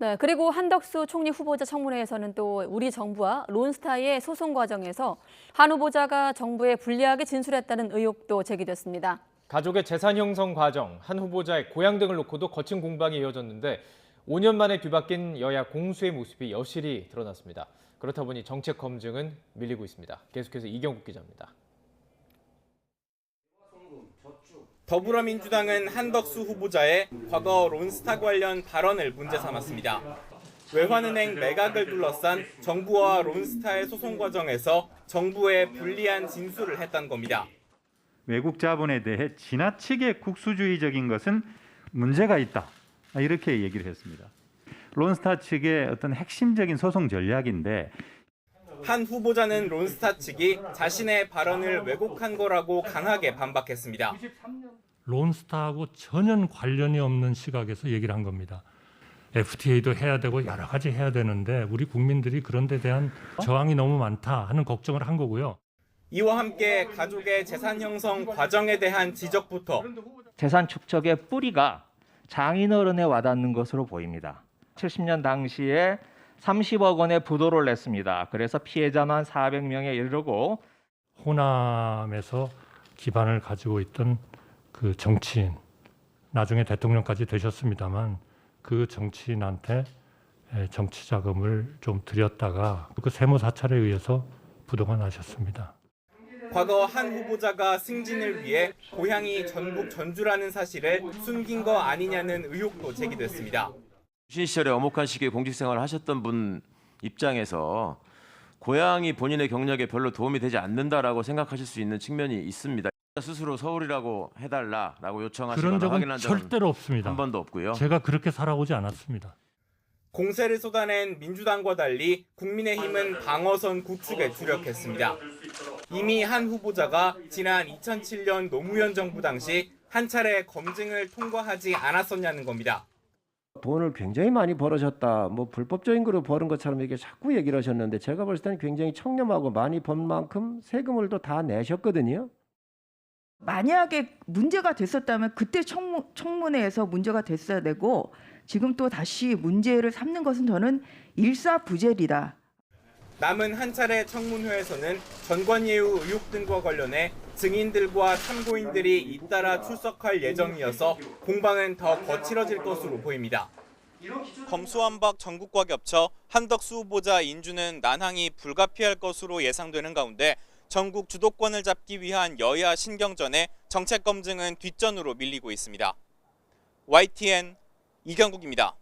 네, 그리고 한덕수 총리 후보자 청문회에서는 또 우리 정부와 론스타의 소송 과정에서 한 후보자가 정부에 불리하게 진술했다는 의혹도 제기됐습니다. 가족의 재산 형성 과정, 한 후보자의 고향 등을 놓고도 거친 공방이 이어졌는데 5년 만에 뒤바뀐 여야 공수의 모습이 여실히 드러났습니다. 그렇다 보니 정책 검증은 밀리고 있습니다. 계속해서 이경국 기자입니다. 더불어민주당은 한덕수 후보자의 과거 론스타 관련 발언을 문제 삼았습니다. 외환은행 매각을 둘러싼 정부와 론스타의 소송 과정에서 정부에 불리한 진술을 했다는 겁니다. 외국 자본에 대해 지나치게 국수주의적인 것은 문제가 있다. 이렇게 얘기를 했습니다. 론스타 측의 어떤 핵심적인 소송 전략인데 한 후보자는 론스타 측이 자신의 발언을 왜곡한 거라고 강하게 반박했습니다. 론스타하고 전혀 관련이 없는 시각에서 얘기를 한 겁니다. FTA도 해야 되고 여러 가지 해야 되는데 우리 국민들이 그런 데 대한 저항이 너무 많다 하는 걱정을 한 거고요. 이와 함께 가족의 재산 형성 과정에 대한 지적부터 재산 축적의 뿌리가 장인어른에 와닿는 것으로 보입니다. 70년 당시에 30억 원의 부도를 냈습니다. 그래서 피해자만 400명에 이르고 호남에서 기반을 가지고 있던 그 정치인, 나중에 대통령까지 되셨습니다만 그 정치인한테 정치 자금을 좀 들였다가 그 세무 사찰에 의해서 부도가 나셨습니다. 과거 한 후보자가 승진을 위해 고향이 전북 전주라는 사실을 숨긴 거 아니냐는 의혹도 제기됐습니다. 유신 시절에 엄혹한 시기에 공직 생활을 하셨던 분 입장에서 고향이 본인의 경력에 별로 도움이 되지 않는다라고 생각하실 수 있는 측면이 있습니다. 스스로 서울이라고 해달라라고 요청하시거나 그런 적은 확인한 적은 절대로 없습니다. 한 번도 없고요. 제가 그렇게 살아오지 않았습니다. 공세를 쏟아낸 민주당과 달리 국민의힘은 방어선 구축에 주력했습니다. 이미 한 후보자가 지난 2007년 노무현 정부 당시 한 차례 검증을 통과하지 않았었냐는 겁니다. 돈을 굉장히 많이 벌으셨다. 뭐 불법적인 거로 벌은 것처럼 이렇게 자꾸 얘기를 하셨는데 제가 봤을 때는 굉장히 청렴하고 많이 번 만큼 세금을 또 다 내셨거든요. 만약에 문제가 됐었다면 그때 청문회에서 문제가 됐어야 되고 지금 또 다시 문제를 삼는 것은 저는 일사부재리다. 남은 한 차례 청문회에서는 전관예우 의혹 등과 관련해 증인들과 참고인들이 잇따라 출석할 예정이어서 공방은 더 거칠어질 것으로 보입니다. 검수완박 전국과 겹쳐 한덕수 후보자 인준은 난항이 불가피할 것으로 예상되는 가운데 전국 주도권을 잡기 위한 여야 신경전에 정책 검증은 뒷전으로 밀리고 있습니다. YTN 이경국입니다.